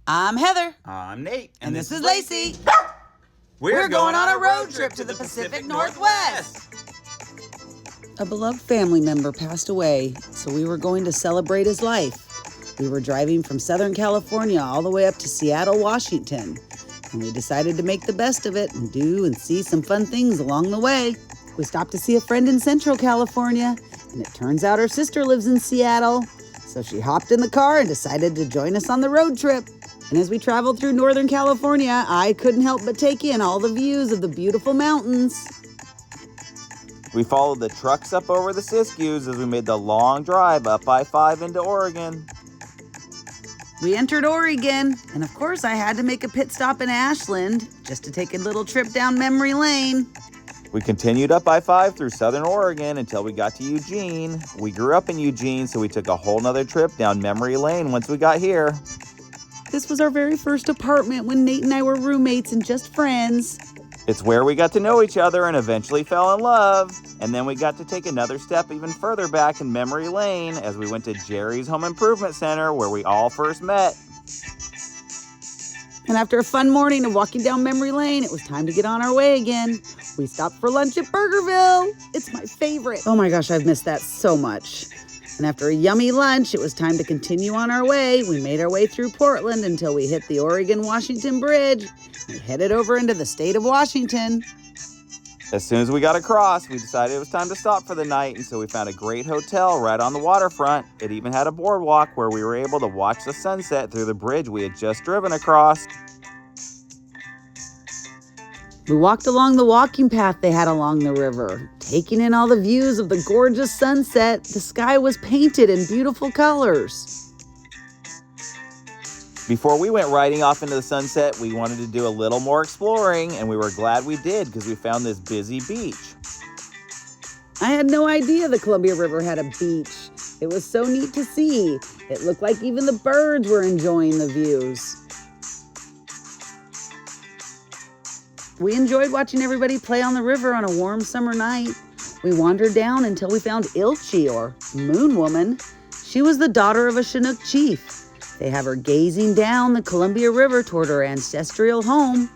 I'm Heather. I'm Nate. And this is Lacey. We're going on a road trip to the Pacific Northwest. A beloved family member passed away, so we were going to celebrate his life. We were driving from Southern California all the way up to Seattle, Washington, and we decided to make the best of it and do and see some fun things along the way. We stopped to see a friend in Central California, and it turns out her sister lives in Seattle, so she hopped in the car and decided to join us on the road trip. And as we traveled through Northern California, I couldn't help but take in all the views of the beautiful mountains. We followed the trucks up over the Siskiyous as we made the long drive up I-5 into Oregon. We entered Oregon, and of course I had to make a pit stop in Ashland just to take a little trip down memory lane. We continued up I-5 through Southern Oregon until we got to Eugene. We grew up in Eugene, so we took a whole nother trip down memory lane once we got here. This was our very first apartment when Nate and I were roommates and just friends. It's where we got to know each other and eventually fell in love. And then we got to take another step even further back in memory lane as we went to Jerry's Home Improvement Center where we all first met. And after a fun morning of walking down memory lane, it was time to get on our way again. We stopped for lunch at Burgerville. It's my favorite. Oh my gosh, I've missed that so much. And after a yummy lunch, it was time to continue on our way. We made our way through Portland until we hit the Oregon-Washington Bridge. We headed over into the state of Washington. As soon as we got across, we decided it was time to stop for the night, and so we found a great hotel right on the waterfront. It even had a boardwalk where we were able to watch the sunset through the bridge we had just driven across. We walked along the walking path they had along the river, taking in all the views of the gorgeous sunset. The sky was painted in beautiful colors. Before we went riding off into the sunset, we wanted to do a little more exploring, and we were glad we did because we found this busy beach. I had no idea the Columbia River had a beach. It was so neat to see. It looked like even the birds were enjoying the views. We enjoyed watching everybody play on the river on a warm summer night. We wandered down until we found Ilchi, or Moon Woman. She was the daughter of a Chinook chief. They have her gazing down the Columbia River toward her ancestral home.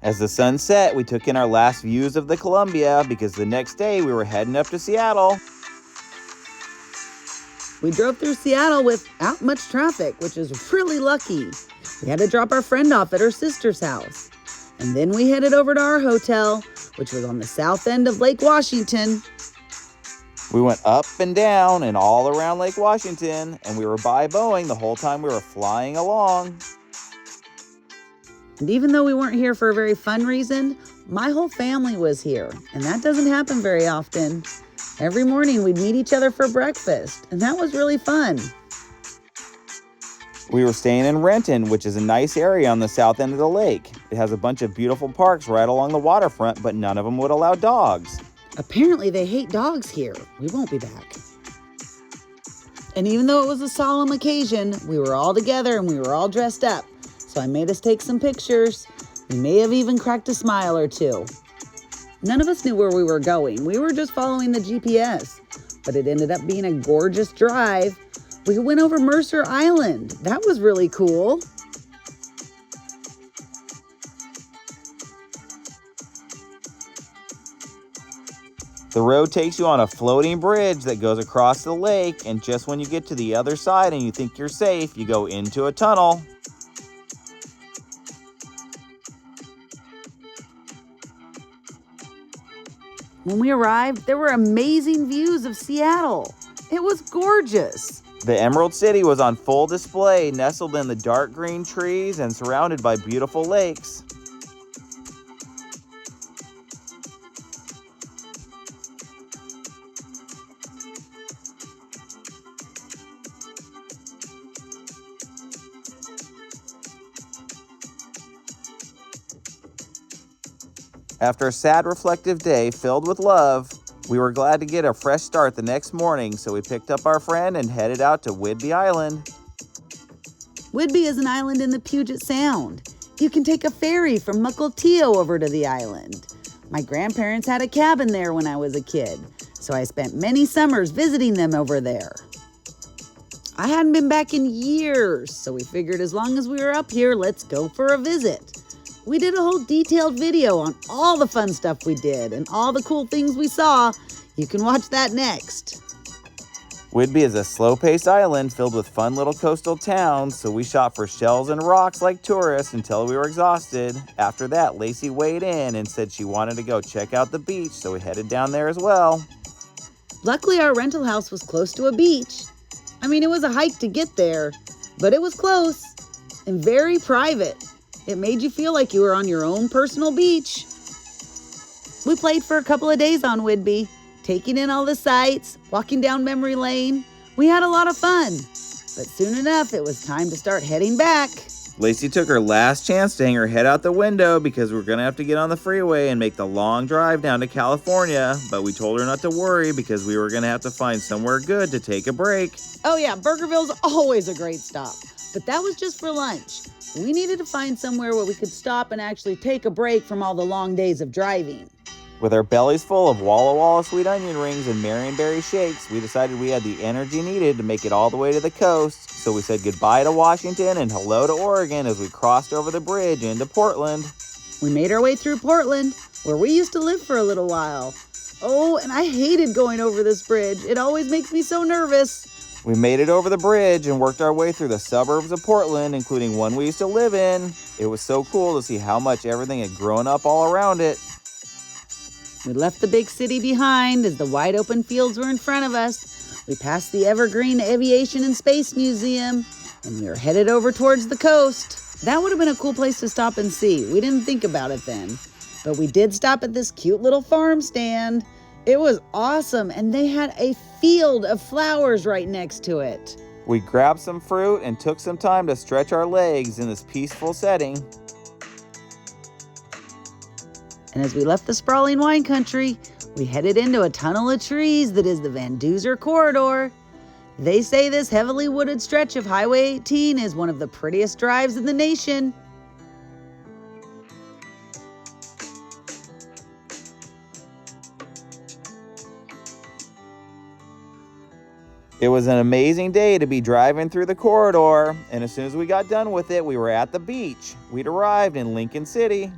As the sun set, we took in our last views of the Columbia because the next day we were heading up to Seattle. We drove through Seattle without much traffic, which is really lucky. We had to drop our friend off at her sister's house. And then we headed over to our hotel, which was on the south end of Lake Washington. We went up and down and all around Lake Washington, and we were by Boeing the whole time we were flying along. And even though we weren't here for a very fun reason, my whole family was here, and that doesn't happen very often. Every morning we'd meet each other for breakfast, and that was really fun. We were staying in Renton, which is a nice area on the south end of the lake. It has a bunch of beautiful parks right along the waterfront, but none of them would allow dogs. Apparently they hate dogs here. We won't be back. And even though it was a solemn occasion, we were all together and we were all dressed up. So I made us take some pictures. We may have even cracked a smile or two. None of us knew where we were going. We were just following the GPS, but it ended up being a gorgeous drive. We went over Mercer Island. That was really cool. The road takes you on a floating bridge that goes across the lake, and just when you get to the other side and you think you're safe, you go into a tunnel. When we arrived, there were amazing views of Seattle. It was gorgeous. The Emerald City was on full display, nestled in the dark green trees and surrounded by beautiful lakes. After a sad, reflective day filled with love, we were glad to get a fresh start the next morning, so we picked up our friend and headed out to Whidbey Island. Whidbey is an island in the Puget Sound. You can take a ferry from Mukilteo over to the island. My grandparents had a cabin there when I was a kid, so I spent many summers visiting them over there. I hadn't been back in years, so we figured as long as we were up here, let's go for a visit. We did a whole detailed video on all the fun stuff we did and all the cool things we saw. You can watch that next. Whidbey is a slow-paced island filled with fun little coastal towns, so we shot for shells and rocks like tourists until we were exhausted. After that, Lacey weighed in and said she wanted to go check out the beach, so we headed down there as well. Luckily, our rental house was close to a beach. I mean, it was a hike to get there, but it was close and very private. It made you feel like you were on your own personal beach. We played for a couple of days on Whidbey, taking in all the sights, walking down memory lane. We had a lot of fun, but soon enough, it was time to start heading back. Lacey took her last chance to hang her head out the window because we're going to have to get on the freeway and make the long drive down to California, but we told her not to worry because we were going to have to find somewhere good to take a break. Oh yeah, Burgerville's always a great stop, but that was just for lunch. We needed to find somewhere where we could stop and actually take a break from all the long days of driving. With our bellies full of Walla Walla sweet onion rings and Marionberry shakes, we decided we had the energy needed to make it all the way to the coast. So we said goodbye to Washington and hello to Oregon as we crossed over the bridge into Portland. We made our way through Portland, where we used to live for a little while. Oh, and I hated going over this bridge. It always makes me so nervous. We made it over the bridge and worked our way through the suburbs of Portland, including one we used to live in. It was so cool to see how much everything had grown up all around it. We left the big city behind as the wide open fields were in front of us. We passed the Evergreen Aviation and Space Museum, and we were headed over towards the coast. That would have been a cool place to stop and see. We didn't think about it then, but we did stop at this cute little farm stand. It was awesome, and they had a field of flowers right next to it. We grabbed some fruit and took some time to stretch our legs in this peaceful setting. And as we left the sprawling wine country, we headed into a tunnel of trees that is the Van Duzer Corridor. They say this heavily wooded stretch of Highway 18 is one of the prettiest drives in the nation. It was an amazing day to be driving through the corridor, and as soon as we got done with it, we were at the beach. We'd arrived in Lincoln City.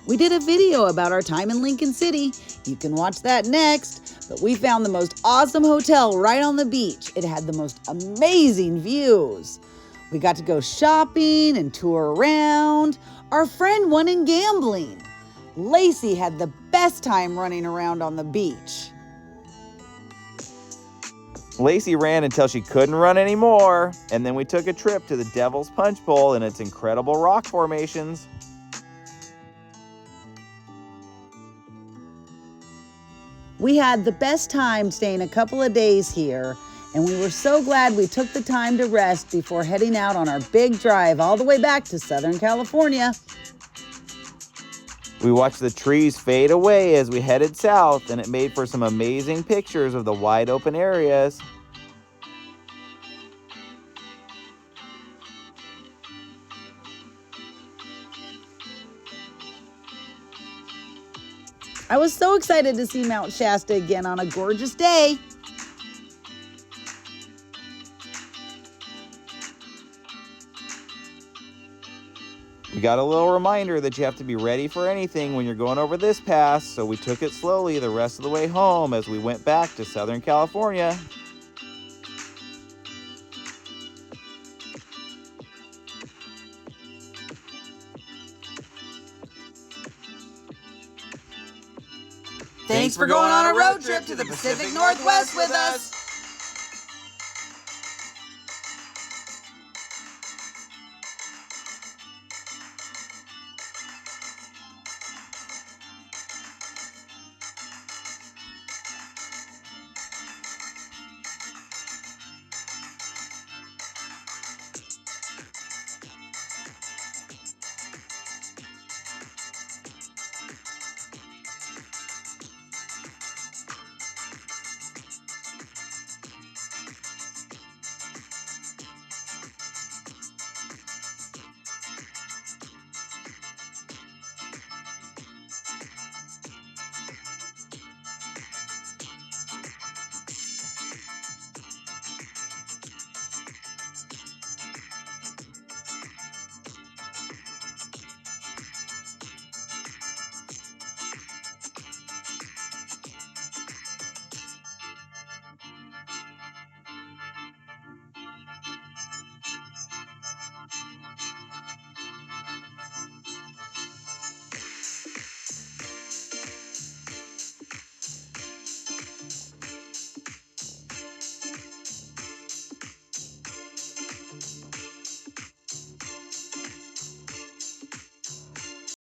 We did a video about our time in Lincoln City. You can watch that next, but we found the most awesome hotel right on the beach. It had the most amazing views. We got to go shopping and tour around. Our friend won in gambling. Lacey had the best time running around on the beach. Lacey ran until she couldn't run anymore, and then we took a trip to the Devil's Punch Bowl and its incredible rock formations. We had the best time staying a couple of days here, and we were so glad we took the time to rest before heading out on our big drive all the way back to Southern California. We watched the trees fade away as we headed south, and it made for some amazing pictures of the wide open areas. I was so excited to see Mount Shasta again on a gorgeous day. We got a little reminder that you have to be ready for anything when you're going over this pass, so we took it slowly the rest of the way home as we went back to Southern California. Thanks for going on a road trip to the Pacific Northwest with us.